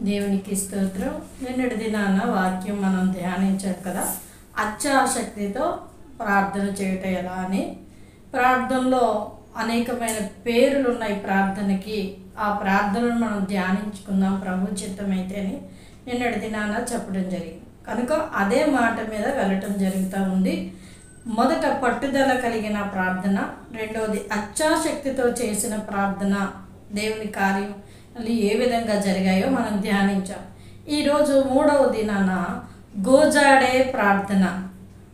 దేవునికి స్తోత్రం. నిన్నటి దినాన వాక్యం మనం ధ్యానించాం కదా, అత్యాసక్తితో ప్రార్థన చేయటం ఎలా అని. ప్రార్థనలో అనేకమైన పేర్లు ఉన్నాయి ప్రార్థనకి. ఆ ప్రార్థనను మనం ధ్యానించుకుందాం ప్రభు చిత్తమైతే అని నిన్నటి దినాన చెప్పడం జరిగింది. కనుక అదే మాట మీద వెళ్ళటం జరుగుతూ ఉంది. మొదట పట్టుదల కలిగిన ప్రార్థన, రెండవది అత్యాసక్తితో చేసిన ప్రార్థన, దేవుని కార్యం ఏ విధంగా జరిగాయో మనం ధ్యానించాం. ఈరోజు మూడవ దినాన గోజాడే ప్రార్థన.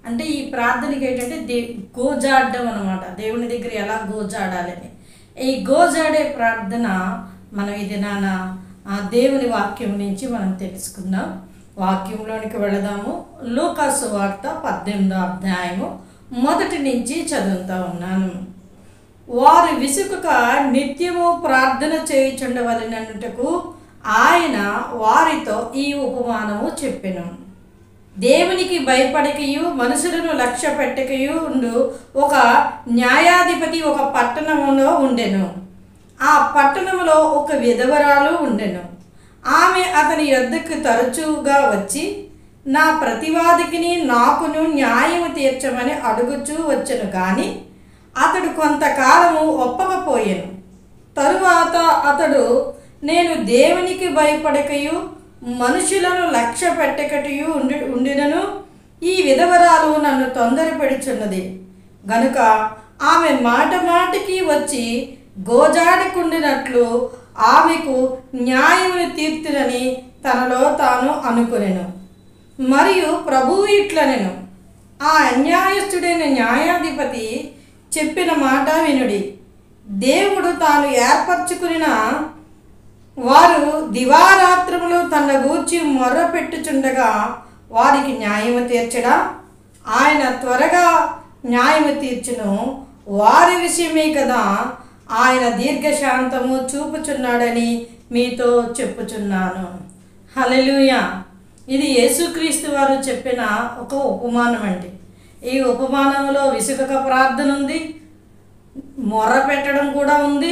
అంటే ఈ ప్రార్థనకి ఏంటంటే గోజాడడం అనమాట, దేవుని దగ్గర ఎలా గోజాడాలని. ఈ గోజాడే ప్రార్థన మనం ఈ దినాన దేవుని వాక్యం నుంచి మనం తెలుసుకుందాం. వాక్యంలోనికి వెళదాము. లూకాసు వార్త 18వ అధ్యాయము 1 నుంచి చదువుతూ ఉన్నాను. వారు విసుకక నిత్యము ప్రార్థన చేయుచుండవలెననుటకు ఆయన వారితో ఈ ఉపమానము చెప్పెను. దేవునికి భయపడకయు మనుషులను లక్ష్య పెట్టకయు ఉండు ఒక న్యాయాధిపతి ఒక పట్టణములో ఉండెను. ఆ పట్టణంలో ఒక విధవరాలు ఉండెను. ఆమె అతని యొద్దకు తరచుగా వచ్చి, నా ప్రతివాదికిని నాకును న్యాయము తీర్చమని అడుగుచూ వచ్చెను. కానీ అతడు కొంతకాలము ఒప్పకపోయెను. తరువాత అతడు, నేను దేవునికి భయపడకయు మనుషులను లక్ష్య పెట్టకటయు ఉండినను ఈ విధవరాలు నన్ను తొందరపెడుచున్నది గనుక ఆమె మాట మాటికి వచ్చి గోజాడకుండినట్లు ఆమెకు న్యాయమును తీర్చునని తనలో తాను అనుకొనెను. మరియు ప్రభువు ఇట్లనెను, ఆ అన్యాయస్తుడైన న్యాయాధిపతి చెప్పిన మాట వినుడి. దేవుడు తాను ఏర్పరచుకున్న వారు దివారాత్రములు తన గూర్చి మొర్ర పెట్టుచుండగా వారికి న్యాయము తీర్చడా? ఆయన త్వరగా న్యాయము తీర్చును. వారి విషయమే కదా ఆయన దీర్ఘశాంతము చూపుచున్నాడని మీతో చెప్పుచున్నాను. హల్లెలూయా. ఇది యేసుక్రీస్తు వారు చెప్పిన ఒక ఉపమానం అండి. ఈ ఉపమానంలో విసుకక ప్రార్థన ఉంది, మొర్ర పెట్టడం కూడా ఉంది,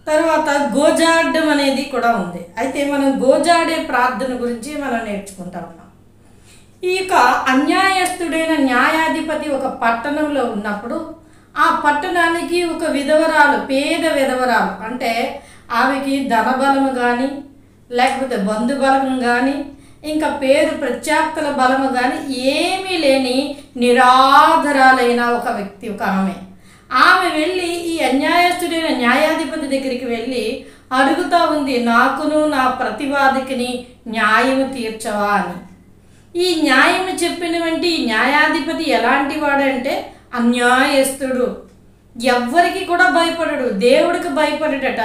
తర్వాత గోజాడడం అనేది కూడా ఉంది. అయితే మనం గోజాడే ప్రార్థన గురించి మనం నేర్చుకుంటా ఉన్నాం. ఈ యొక్క అన్యాయస్తుడైన న్యాయాధిపతి ఒక పట్టణంలో ఉన్నప్పుడు ఆ పట్టణానికి ఒక విధవరాలు, పేద విధవరాలు, అంటే ఆమెకి ధనబలము కానీ లేకపోతే బంధుబలము కానీ ఇంకా పేరు ప్రత్యాక్తల బలము కానీ ఏమీ లేని నిరాధరాలైన ఒక వ్యక్తి, ఒక ఆమె వెళ్ళి ఈ అన్యాయస్తుడైన న్యాయాధిపతి దగ్గరికి వెళ్ళి అడుగుతూ ఉంది, నాకును నా ప్రతివాదికిని న్యాయము తీర్చవా అని. ఈ న్యాయము చెప్పినవంటి ఈ న్యాయాధిపతి ఎలాంటి వాడంటే అన్యాయస్తుడు. ఎవ్వరికి కూడా భయపడడు, దేవుడికి భయపడట.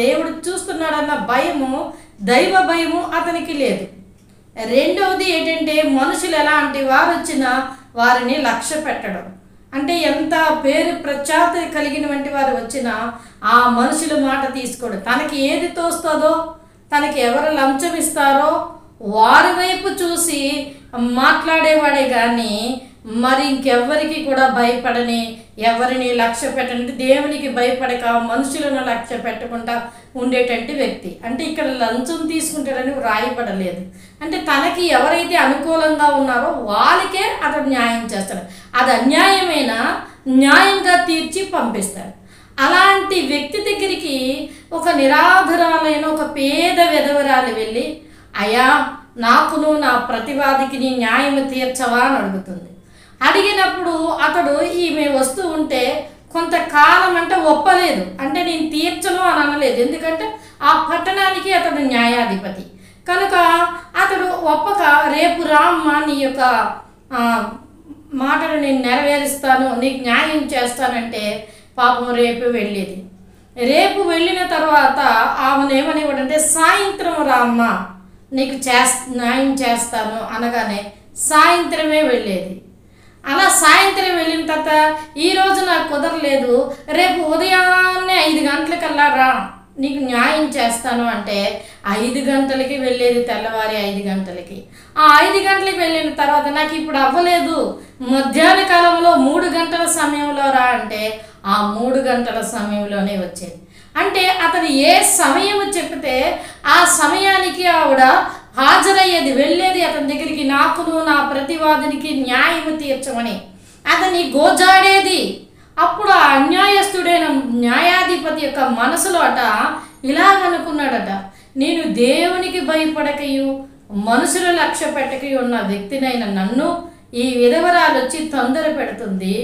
దేవుడు చూస్తున్నాడన్న భయము, దైవ భయము అతనికి లేదు. రెండవది ఏంటంటే మనుషులు ఎలాంటి వారు వచ్చినా వారిని లక్ష్య పెట్టడం. అంటే ఎంత పేరు ప్రఖ్యాతి కలిగినటువంటి వారు వచ్చినా ఆ మనుషుల మాట తీసుకోడు. తనకి ఏది తోస్తుందో, తనకి ఎవరు లంచం ఇస్తారో వారి వైపు చూసి మాట్లాడేవాడే కానీ మరి ఇంకెవ్వరికి కూడా భయపడని, ఎవరిని లక్ష్య పెట్టని, దేవునికి భయపడక మనుషులను లక్ష్య పెట్టకుండా ఉండేటువంటి వ్యక్తి. అంటే ఇక్కడ లంచం తీసుకుంటాడని రాయబడలేదు. అంటే తనకి ఎవరైతే అనుకూలంగా ఉన్నారో వాళ్ళకే అతడు న్యాయం చేస్తాడు. అది అన్యాయమైన న్యాయంగా తీర్చి పంపిస్తాడు. అలాంటి వ్యక్తి దగ్గరికి ఒక నిరాధరాలైన ఒక పేద విధవరాలు వెళ్ళి, అయ్యా నాకును నా ప్రతివాదికి నీ న్యాయం తీర్చవా అని అడుగుతుంది. అడిగినప్పుడు అతడు ఈమె వస్తూ ఉంటే కొంతకాలం అంటే ఒప్పలేదు. అంటే నేను తీర్చను అని అనలేదు, ఎందుకంటే ఆ పట్టణానికి అతడు న్యాయాధిపతి కనుక అతడు ఒప్పక, రేపు రామ్మ నీ యొక్క మాటను నేను నెరవేరుస్తాను, నీకు న్యాయం చేస్తానంటే పాపం రేపు వెళ్ళేది. రేపు వెళ్ళిన తర్వాత ఆమెను ఏమనివ్వడంటే, సాయంత్రం రామ్మ నీకు న్యాయం చేస్తాను అనగానే సాయంత్రమే వెళ్ళేది. అలా సాయంత్రం వెళ్ళిన తర్వాత ఈరోజు నాకు కుదరలేదు, రేపు ఉదయాన్నే 5 గంటలకల్లా రా, నీకు న్యాయం చేస్తాను అంటే 5 గంటలకి వెళ్ళేది, తెల్లవారి 5 గంటలకి. ఆ 5 గంటలకి వెళ్ళిన తర్వాత నాకు ఇప్పుడు అవ్వలేదు, మధ్యాహ్న కాలంలో 3 గంటల సమయంలో రా అంటే ఆ 3 గంటల సమయంలోనే వచ్చేది. అంటే అతను ఏ సమయము చెప్తే ఆ సమయానికి ఆవిడ హాజరయ్యేది, వెళ్ళేది అతని దగ్గరికి, నాకును నా ప్రతివాదునికి న్యాయము తీర్చమని అతన్ని గోజాడేది. అప్పుడు ఆ అన్యాయస్తుడైన న్యాయాధిపతి యొక్క మనసులో ఇలాగనుకున్నాడట, నేను దేవునికి భయపడకయు మనుషులు లక్ష్య పెట్టకయు ఉన్న వ్యక్తినైన నన్ను ఈ విధవరాలు వచ్చి తొందర పెడుతుంది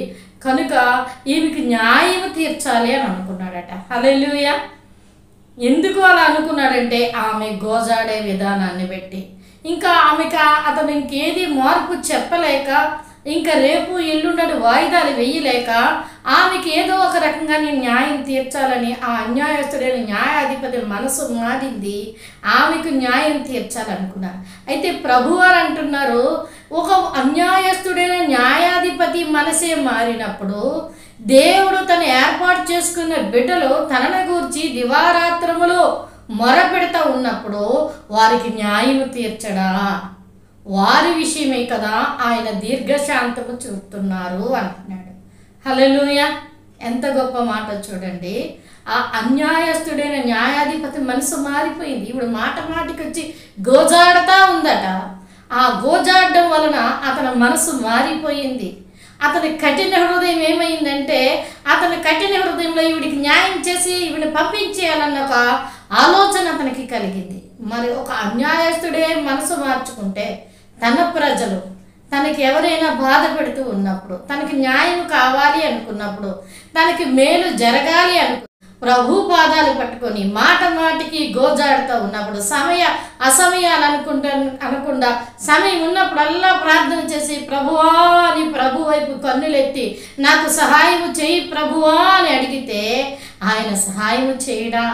కనుక ఈమెకి న్యాయం తీర్చాలి అని అనుకున్నాడట. హల్లెలూయా. ఎందుకు అలా అనుకున్నాడంటే ఆమె గోజాడే విధానాన్ని బట్టి. ఇంకా ఆమెకు అతను ఇంకేది మార్పు చెప్పలేక, ఇంకా రేపు ఎల్లుండని వాయిదాలు వేయలేక ఆమెకి ఏదో ఒక రకంగా నేను న్యాయం తీర్చాలని ఆ అన్యాయస్తుడైన న్యాయాధిపతి మనసు మారింది. ఆమెకు న్యాయం తీర్చాలనుకున్నారు. అయితే ప్రభువారు అంటున్నారు, ఒక అన్యాయస్తుడైన న్యాయాధిపతి మనసే మారినప్పుడు దేవుడు తను ఏర్పాటు చేసుకున్న బిడ్డలు తనను గూర్చి దివారాత్రములు మొరపెడతా ఉన్నప్పుడు వారికి న్యాయం తీర్చడా? వారి విషయమే కదా ఆయన దీర్ఘశాంతము చూపుతున్నారు అంటున్నాడు. హల్లెలూయా. ఎంత గొప్ప మాట చూడండి. ఆ అన్యాయస్తుడైన న్యాయాధిపతి మనసు మారిపోయింది. ఇప్పుడు మాట మాటికి వచ్చి గోజాడుతూ ఉందట. ఆ గోజాడడం వలన అతని మనసు మారిపోయింది. అతని కఠిన హృదయం ఏమైందంటే, అతని కఠిన హృదయంలో ఈవిడికి న్యాయం చేసి ఈవిడిని పంపించేయాలన్న ఒక ఆలోచన అతనికి కలిగింది. మరి ఒక అన్యాయస్తుడే మనసు మార్చుకుంటే తన ప్రజలు తనకి ఎవరైనా బాధ పెడుతూ ఉన్నప్పుడు, తనకి న్యాయం కావాలి అనుకున్నప్పుడు, తనకి మేలు జరగాలి ప్రభు పాదాలు పట్టుకొని మాట మాటికి గోజాడుతూ ఉన్నప్పుడు, అసమయాలు అనకుండా సమయం ఉన్నప్పుడల్లా ప్రార్థన చేసి ప్రభువా అని ప్రభు వైపు కన్నులెత్తి నాకు సహాయం చేయి ప్రభువా అని అడిగితే ఆయన సహాయం చేయడా?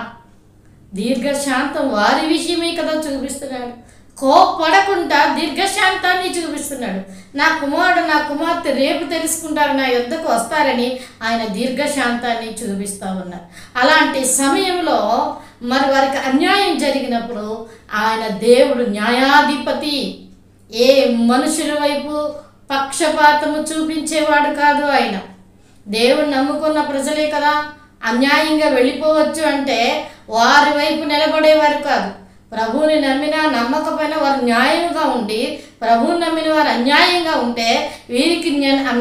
దీర్ఘశాంతం వారి విషయమే కదా చూపిస్తున్నాడు. కోపడకుండా దీర్ఘశాంతాన్ని చూపిస్తున్నాడు. నా కుమారుడు నా కుమార్తె రేపు తెలుసుకుంటారు, నా యొద్దకు వస్తారని ఆయన దీర్ఘశాంతాన్ని చూపిస్తూ ఉన్నారు. అలాంటి సమయంలో మరి వారికి అన్యాయం జరిగినప్పుడు ఆయన దేవుడు న్యాయాధిపతి, ఏ మనుషుల వైపు పక్షపాతము చూపించేవాడు కాదు. ఆయన దేవుడు నమ్ముకున్న ప్రజలే కదా అన్యాయంగా వెళ్ళిపోవచ్చు అంటే వారి వైపు నిలబడేవారు కాదు. ప్రభువుని నమ్మినా నమ్మకపోయినా వారు న్యాయంగా ఉండి, ప్రభువుని నమ్మిన వారు అన్యాయంగా ఉంటే వీరికి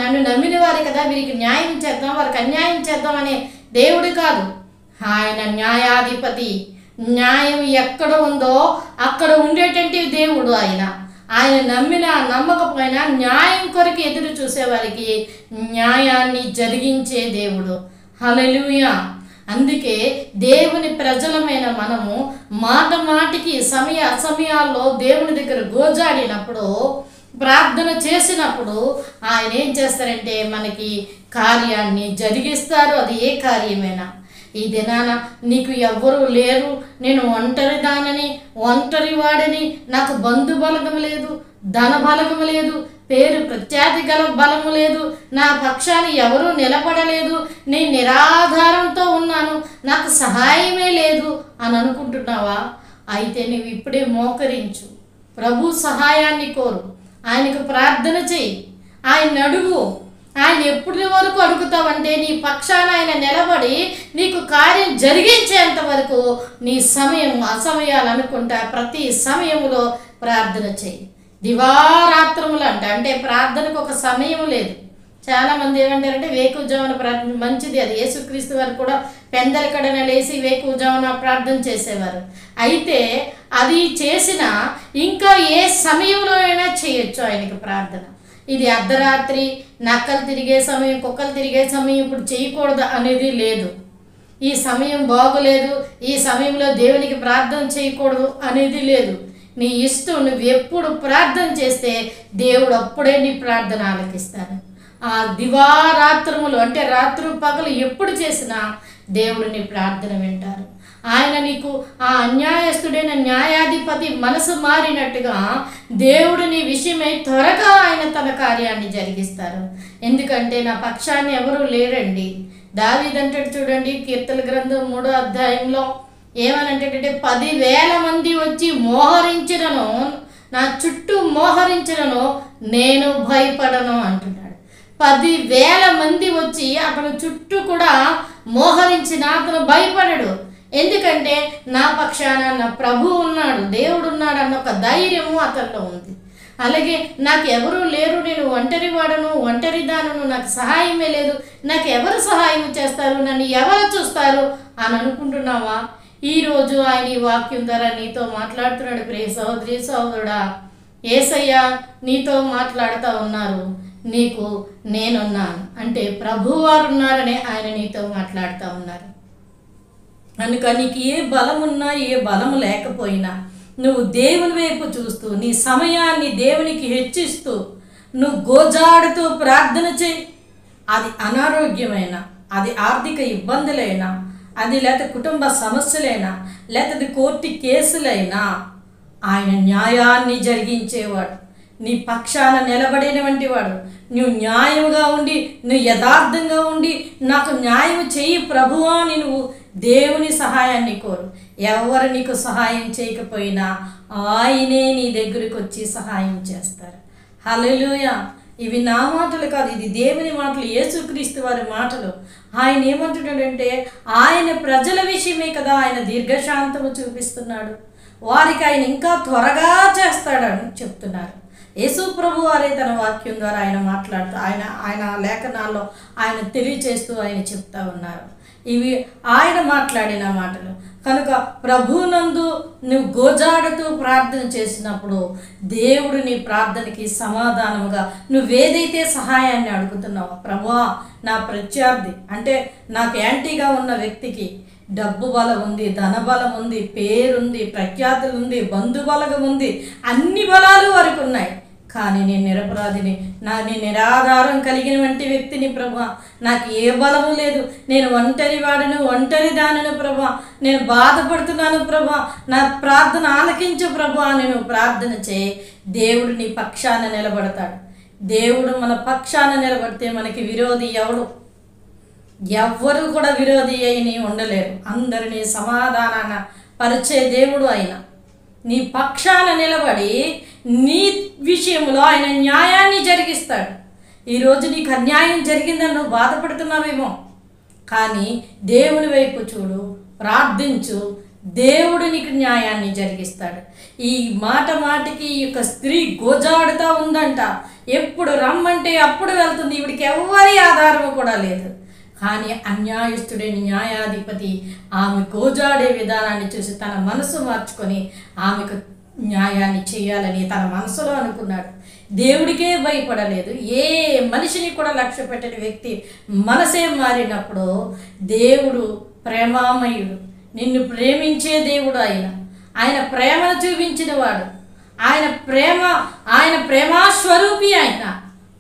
నన్ను నమ్మిన వారి కదా వీరికి న్యాయం చేద్దాం, వారికి అన్యాయం చేద్దాం అనే దేవుడు కాదు. ఆయన న్యాయాధిపతి. న్యాయం ఎక్కడ ఉందో అక్కడ ఉండేటువంటి దేవుడు ఆయన. ఆయన నమ్మినా నమ్మకపోయినా న్యాయం కొరకు ఎదురు చూసేవారికి న్యాయాన్ని జరిగించే దేవుడు. హల్లెలూయా. అందుకే దేవుని ప్రజలమైన మనము మాట మాటికి అసమయాల్లో దేవుని దగ్గర గోజాడినప్పుడు, ప్రార్థన చేసినప్పుడు ఆయన ఏం చేస్తారంటే మనకి కార్యాన్ని జరిగిస్తారు. అది ఏ కార్యమైనా. ఈ దినాన నీకు ఎవ్వరూ లేరు, నేను ఒంటరిదానని, ఒంటరి వాడని, నాకు బంధు బలగం లేదు, ధన బలగం లేదు, పేరు ప్రఖ్యాతి గల బలము లేదు, నా పక్షాన్ని ఎవరూ నిలబడలేదు, నేను నిరాధారంతో ఉన్నాను, నాకు సహాయమే లేదు అని అనుకుంటున్నావా? అయితే నువ్వు ఇప్పుడే మోకరించు, ప్రభు సహాయాన్ని కోరు, ఆయనకు ప్రార్థన చెయ్యి, ఆయన అడుగు. ఆయన ఎప్పటి వరకు అడుగుతావంటే నీ పక్షాన ఆయన నిలబడి నీకు కార్యం జరిగించేంత వరకు నీ అసమయాలు అనుకుంటా ప్రతి సమయంలో ప్రార్థన చెయ్యి. దివారాత్రములు అంటే ప్రార్థనకు ఒక సమయం లేదు. చాలామంది ఏమంటారంటే వేకువజామున ప్రార్థన మంచిది, అది యేసుక్రీస్తు వారు కూడా పెందలకడన లేచి వేకువజామున ప్రార్థన చేసేవారు. అయితే అది చేసిన ఇంకా ఏ సమయంలో అయినా చేయొచ్చు ఆయనకు ప్రార్థన. ఇది అర్ధరాత్రి నక్కలు తిరిగే సమయం, కుక్కలు తిరిగే సమయం ఇప్పుడు చేయకూడదు అనేది లేదు. ఈ సమయం బాగోలేదు, ఈ సమయంలో దేవునికి ప్రార్థన చేయకూడదు అనేది లేదు. నీ ఇష్టం, నువ్వు ఎప్పుడు ప్రార్థన చేస్తే దేవుడు అప్పుడే నీ ప్రార్థన ఆలకిస్తాడు. ఆ దివారాత్రములు అంటే రాత్రి పగలు ఎప్పుడు చేసినా దేవుడు నీ ప్రార్థన వింటారు. ఆయన నీకు ఆ అన్యాయస్తుడైన న్యాయాధిపతి మనసు మారినట్టుగా దేవుడు నీ విషయమై త్వరగా ఆయన తన కార్యాన్ని జరిగిస్తారు. ఎందుకంటే నా పక్షాన్ని ఎవరూ లేరండి. దావీదంటాడు చూడండి, కీర్తన గ్రంథం 3వ అధ్యాయంలో ఏమనంటే 10,000 మంది వచ్చి మోహరించినను, నా చుట్టూ మోహరించినను నేను భయపడను అంటున్నాడు. 10,000 మంది వచ్చి అతను చుట్టూ కూడా మోహరించిన అతను భయపడడు. ఎందుకంటే నా పక్షాన నా ప్రభు ఉన్నాడు, దేవుడు ఉన్నాడు అన్న ఒక ధైర్యము అతనిలో ఉంది. అలాగే నాకు ఎవరూ లేరు, నేను ఒంటరి వాడను, ఒంటరి దానను, నాకు సహాయమే లేదు, నాకు ఎవరు సహాయం చేస్తారు, నన్ను ఎవరు చూస్తారు అని అనుకుంటున్నావా? ఈరోజు ఆయన ఈ వాక్యం ద్వారా నీతో మాట్లాడుతున్నాడు. ప్రియ సహోదరి సహోదరుడా, యేసయ్య నీతో మాట్లాడుతూ ఉన్నారు. నీకు నేనున్నాను అంటే ప్రభువారు ఉన్నారని ఆయన నీతో మాట్లాడుతూ ఉన్నారు. కనుక నీకు ఏ బలం ఉన్నా ఏ బలము లేకపోయినా నువ్వు దేవుని వైపు చూస్తూ నీ సమయాన్ని దేవునికి హెచ్చిస్తూ నువ్వు గోజాడుతూ ప్రార్థన చేయి. అది అనారోగ్యమైన, అది ఆర్థిక ఇబ్బందులైనా, అది లేకపోతే కుటుంబ సమస్యలైనా, లేకపోతే కోర్టు కేసులైనా ఆయన న్యాయాన్ని జరిగించేవాడు, నీ పక్షాన నిలబడినటువంటి వాడు. నువ్వు న్యాయంగా ఉండి, నువ్వు యథార్థంగా ఉండి నాకు న్యాయం చెయ్యి ప్రభువా అని నువ్వు దేవుని సహాయాన్ని కోరు. ఎవరు నీకు సహాయం చేయకపోయినా ఆయనే నీ దగ్గరికి వచ్చి సహాయం చేస్తారు. హల్లెలూయా. ఇవి నా మాటలు కాదు, ఇది దేవుని మాటలు, యేసుక్రీస్తు వారి మాటలు. ఆయన ఏమంటున్నాడంటే ఆయన ప్రజల విషయమే కదా ఆయన దీర్ఘశాంతము చూపిస్తున్నాడు. వారికి ఆయన ఇంకా త్వరగా చేస్తాడని చెప్తున్నారు. యేసు ప్రభు వారే తన వాక్యం ద్వారా ఆయన మాట్లాడుతూ ఆయన లేఖనాల్లో ఆయన తెలియచేస్తూ ఆయన చెప్తా ఉన్నారు. ఇవి ఆయన మాట్లాడిన మాటలు. కనుక ప్రభునందు నువ్వు గోజాడుతూ ప్రార్థన చేసినప్పుడు దేవుడు నీ ప్రార్థనకి సమాధానముగా నువ్వేదైతే సహాయాన్ని అడుగుతున్నావో, ప్రభువా నా ప్రత్యర్థి అంటే నాకు యాంటీగా ఉన్న వ్యక్తికి డబ్బు బలం ఉంది, ధన బలం ఉంది, పేరుంది, ప్రఖ్యాతులు ఉంది, బంధుబలగం ఉంది, అన్ని బలాలు వారికి ఉన్నాయి. కానీ నేను నిరపరాధిని, నేను నిరాధారం కలిగిన వంటి వ్యక్తిని ప్రభా, నాకు ఏ బలము లేదు, నేను ఒంటరి వాడను, ఒంటరి దానను ప్రభా, నేను బాధపడుతున్నాను ప్రభా, నా ప్రార్థన ఆలకించు ప్రభా అని నువ్వు ప్రార్థన చేయి. దేవుడు నీ పక్షాన నిలబడతాడు. దేవుడు మన పక్షాన నిలబడితే మనకి విరోధి ఎవడు? ఎవ్వరూ కూడా విరోధి అయిని ఉండలేరు. అందరినీ సమాధానాన్ని పరిచే దేవుడు ఆయన నీ పక్షాన నిలబడి నీ విషయంలో ఆయన న్యాయాన్ని జరిగిస్తాడు. ఈరోజు నీకు అన్యాయం జరిగిందని నువ్వు బాధపడుతున్నావేమో, కానీ దేవుని వైపు చూడు, ప్రార్థించు, దేవుడు నీకు న్యాయాన్ని జరిగిస్తాడు. ఈ మాటికి ఈ యొక్క స్త్రీ గోజాడుతూ ఉందంట. ఎప్పుడు రమ్మంటే అప్పుడు వెళ్తుంది. ఈవిడికి ఎవ్వరి ఆధారము కూడా లేదు. కానీ అన్యాయస్తుడైన న్యాయాధిపతి ఆమె గోజాడే విధానాన్ని చూసి తన మనసు మార్చుకొని ఆమెకు న్యాయాన్ని చేయాలని తన మనసులో అనుకున్నాడు. దేవుడికే భయపడలేదు. ఏ మనిషిని కూడా లక్ష్య పెట్టని వ్యక్తి మనసే మారినప్పుడు దేవుడు ప్రేమామయుడు, నిన్ను ప్రేమించే దేవుడు ఆయన ప్రేమను చూపించిన వాడు, ఆయన ప్రేమాస్వరూపి.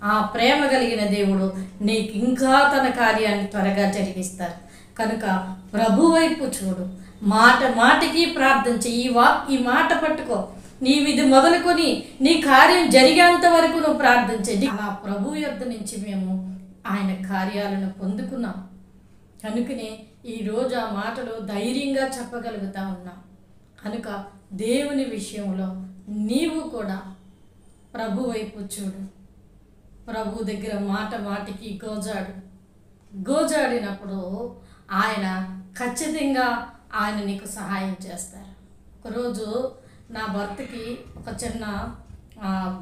ఆ ప్రేమ కలిగిన దేవుడు నీకు ఇంకా తన కార్యాన్ని త్వరగా జరిగిస్తారు. కనుక ప్రభు వైపు చూడు, మాటికి ప్రార్థన చెయ్యి. ఈ మాట పట్టుకో, నీవు ఇది మొదలుకొని నీ కార్యం జరిగేంత వరకు నువ్వు ప్రార్థన చెయ్యి. అలా ప్రభు యొద్ద నుంచి మేము ఆయన కార్యాలను పొందుకున్నాం. కనుకనే ఈరోజు ఆ మాటలు ధైర్యంగా చెప్పగలుగుతా ఉన్నాం. కనుక దేవుని విషయంలో నీవు కూడా ప్రభు వైపు చూడు. ప్రభు దగ్గర మాటికి గోజాడినప్పుడు ఆయన ఖచ్చితంగా ఆయన నీకు సహాయం చేస్తారు. ఒకరోజు నా భర్తకి ఒక చిన్న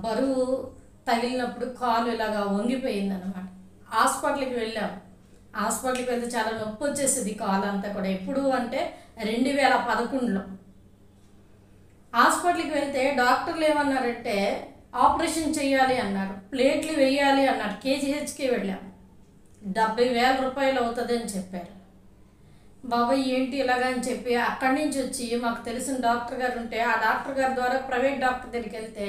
బరువు తగిలినప్పుడు కాలు ఇలాగా వంగిపోయిందనమాట. హాస్పిటల్కి వెళ్ళాం. హాస్పిటల్కి వెళ్తే చాలా నొప్పి వచ్చేసింది కాలు అంతా కూడా. ఎప్పుడు అంటే 2011లో హాస్పిటల్కి వెళ్తే డాక్టర్లు ఏమన్నారంటే ఆపరేషన్ చేయాలి అన్నారు, ప్లేట్లు వేయాలి అన్నారు. కేజీహెచ్కి వెళ్ళాం. 70,000 రూపాయలు అవుతుంది అని చెప్పారు. బాబాయ్ ఏంటి ఇలాగని చెప్పి అక్కడి నుంచి వచ్చి మాకు తెలిసిన డాక్టర్ గారు ఉంటే ఆ డాక్టర్ గారి ద్వారా ప్రైవేట్ డాక్టర్ దగ్గరికి వెళ్తే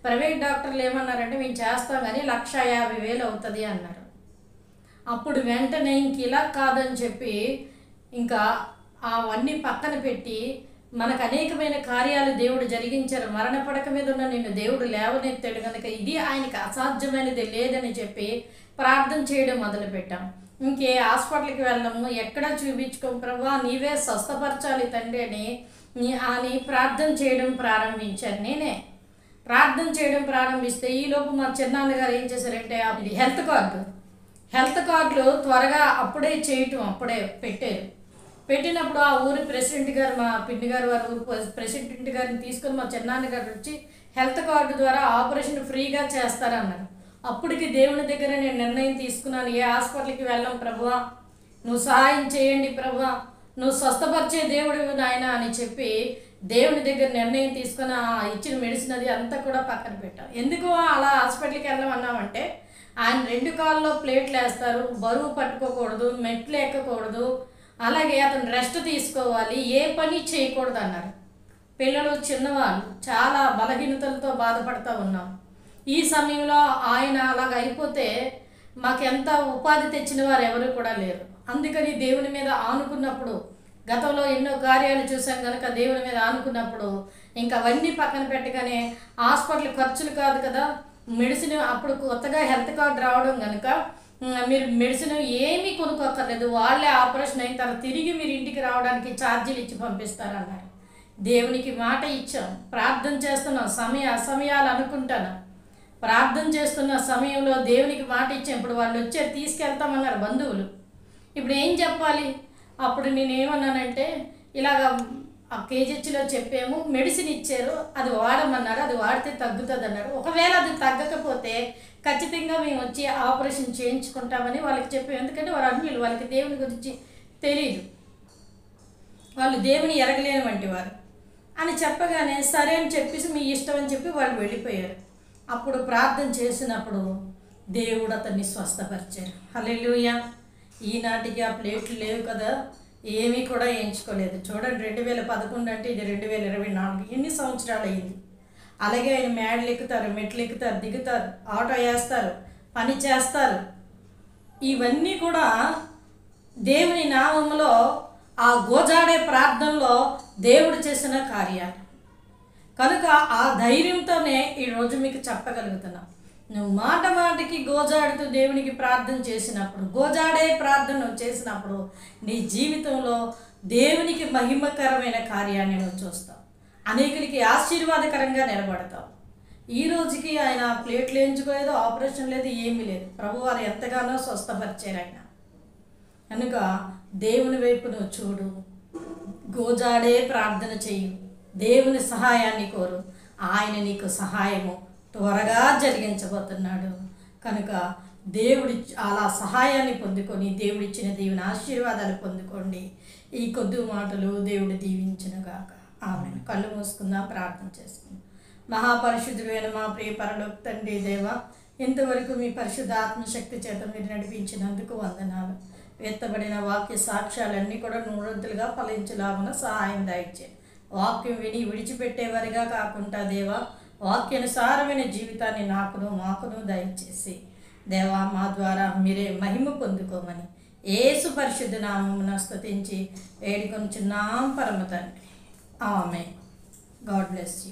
ప్రైవేట్ డాక్టర్లు ఏమన్నారంటే మేము చేస్తాం కానీ 1,50,000 అవుతుంది అన్నారు. అప్పుడు వెంటనే ఇంక ఇలా కాదని చెప్పి ఇంకా అవన్నీ పక్కన పెట్టి మనకు అనేకమైన కార్యాలు దేవుడు జరిగించారు. మరణ పడక మీద ఉన్న నిన్ను దేవుడు లేవనెత్తాడు కనుక ఇది ఆయనకి అసాధ్యమైనది లేదని చెప్పి ప్రార్థన చేయడం మొదలుపెట్టాం. ఇంకే హాస్పిటల్కి వెళ్ళము, ఎక్కడ చూపించుకోం ప్రభా, నీవే స్వస్థపరచాలి తండ్రి అని ప్రార్థన చేయడం ప్రారంభించాను. నేనే ప్రార్థన చేయడం ప్రారంభిస్తే ఈలోపు మా చిన్నాన్నగారు ఏం చేశారంటే హెల్త్ కార్డులు త్వరగా అప్పుడే పెట్టారు. పెట్టినప్పుడు ఆ ఊరి ప్రెసిడెంట్ గారు, మా పిన్ని గారు వారి ఊరు ప్రెసిడెంట్ గారిని తీసుకొని మా చిన్నాన్న గారు వచ్చి హెల్త్ కార్డు ద్వారా ఆపరేషన్ ఫ్రీగా చేస్తారన్నారు. అప్పటికి దేవుని దగ్గర నేను నిర్ణయం తీసుకున్నాను, ఏ హాస్పిటల్కి వెళ్ళాం ప్రభువా, నువ్వు సహాయం చేయండి ప్రభువా, నువ్వు స్వస్థపరిచే దేవుడు నాయన అని చెప్పి దేవుని దగ్గర నిర్ణయం తీసుకుని ఇచ్చిన మెడిసిన్ అది అంతా కూడా పక్కన పెట్టాం. ఎందుకు అలా హాస్పిటల్కి వెళ్ళమన్నామంటే ఆయన 2 కాళ్ళలో ప్లేట్లు వేస్తారు, బరువు పట్టుకోకూడదు, మెట్లు ఎక్కకూడదు, అలాగే అతను రెస్ట్ తీసుకోవాలి, ఏ పని చేయకూడదు అన్నారు. పిల్లలు చిన్నవాళ్ళు చాలా బలహీనతలతో బాధపడుతూ ఉన్నాం. ఈ సమయంలో ఆయన అలాగ అయిపోతే మాకెంత ఉపాధి తెచ్చిన వారు ఎవరు కూడా లేరు. అందుకని దేవుని మీద ఆనుకున్నప్పుడు, గతంలో ఎన్నో కార్యాలు చూసాం కనుక దేవుని మీద ఆనుకున్నప్పుడు ఇంకా అవన్నీ పక్కన పెట్టగానే హాస్పిటల్ ఖర్చులు కాదు కదా, మెడిసిన్ అప్పుడు కొత్తగా హెల్త్ కార్డు రావడం కనుక మీరు మెడిసిన్ ఏమీ కొనుక్కోక్కర్లేదు, వాళ్ళే ఆపరేషన్ అయిన తర్వాత తిరిగి మీరు ఇంటికి రావడానికి ఛార్జీలు ఇచ్చి పంపిస్తారన్నారు. దేవునికి మాట ఇచ్చాం, ప్రార్థన చేస్తున్నాం, అసమయాలు అనుకుంటాను, ప్రార్థన చేస్తున్న సమయంలో దేవునికి మాట ఇచ్చాం. ఇప్పుడు వాళ్ళు వచ్చారు, తీసుకెళ్తామన్నారు బంధువులు. ఇప్పుడు ఏం చెప్పాలి? అప్పుడు నేనేమన్నానంటే ఇలాగ ఆ కేజీహెచ్లో చెప్పాము, మెడిసిన్ ఇచ్చారు, అది వాడమన్నారు, అది వాడితే తగ్గుతుంది అన్నారు. ఒకవేళ అది తగ్గకపోతే ఖచ్చితంగా మేము వచ్చి ఆపరేషన్ చేయించుకుంటామని వాళ్ళకి చెప్పాము. ఎందుకంటే వారు అన్యులు, వాళ్ళకి దేవుని గురించి తెలియదు, వాళ్ళు దేవుని ఎరగలేని వంటి వారు అని చెప్పగానే సరే అని చెప్పేసి మీ ఇష్టం అని చెప్పి వాళ్ళు వెళ్ళిపోయారు. అప్పుడు ప్రార్థన చేసినప్పుడు దేవుడు అతన్ని స్వస్థపరిచారు. హల్లెలూయా. ఈనాటికి ఆ ప్లేట్లు లేవు కదా, ఏమీ కూడా ఎంచుకోలేదు. చూడండి, 2011 అంటే ఇది 2024, ఎన్ని సంవత్సరాలు అయింది. అలాగే ఆయన మేడలు ఎక్కుతారు, మెట్లు ఎక్కుతారు, దిగుతారు, ఆటో వేస్తారు, పని చేస్తారు. ఇవన్నీ కూడా దేవుని నామములో ఆ గోజాడే ప్రార్థనలో దేవుడు చేసిన కార్యాలు కనుక ఆ ధైర్యంతోనే ఈరోజు మీకు చెప్పగలుగుతున్నాం. నువ్వు మాట మాటకి గోజాడుతూ దేవునికి ప్రార్థన చేసినప్పుడు, గోజాడే ప్రార్థన చేసినప్పుడు నీ జీవితంలో దేవునికి మహిమకరమైన కార్యాన్ని నువ్వు చూస్తావు, అనేకులకి ఆశీర్వాదకరంగా నిలబడతావు. ఈ రోజుకి ఆయన ప్లేట్లు వేయించుకోలేదు, ఆపరేషన్ లేదు, ఏమీ లేదు. ప్రభువారు ఎంతగానో స్వస్థపరిచారు ఆయన. కనుక దేవుని వైపు నువ్వు చూడు, గోజాడే ప్రార్థన చెయ్యి, దేవుని సహాయాన్ని కోరు, ఆయన నీకు సహాయము త్వరగా జరిగించబోతున్నాడు. కనుక దేవుడి అలా సహాయాన్ని పొందుకొని దేవుడిచ్చిన దేవుని ఆశీర్వాదాలు పొందుకోండి. ఈ కొద్ది మాటలు దేవుడు దీవించునుగాక. ఆమె. కళ్ళు మూసుకుందాం, ప్రార్థన చేసుకుందాం. మహాపరిశుద్ధుడైన మా ప్రియ పరలోక తండ్రి దేవ, ఇంతవరకు మీ పరిశుద్ధ ఆత్మశక్తి చేత మీరు నడిపించినందుకు వందనాలు. ఎత్తబడిన వాక్య సాక్ష్యాలన్నీ కూడా నూరంతులుగా ఫలించలాగున సహాయం దయచే. వాక్యం విని విడిచిపెట్టేవారిగా కాకుండా దేవా, వాక్యానుసారమైన జీవితాన్ని మాకును దయచేసి దేవా, మా ద్వారా మీరే మహిమ పొందుకోమని యేసు పరిశుద్ధ నామమున స్తుతించి వేడుకొనుచున్నాం పరమ తండ్రి. ఆమేన్. God bless you.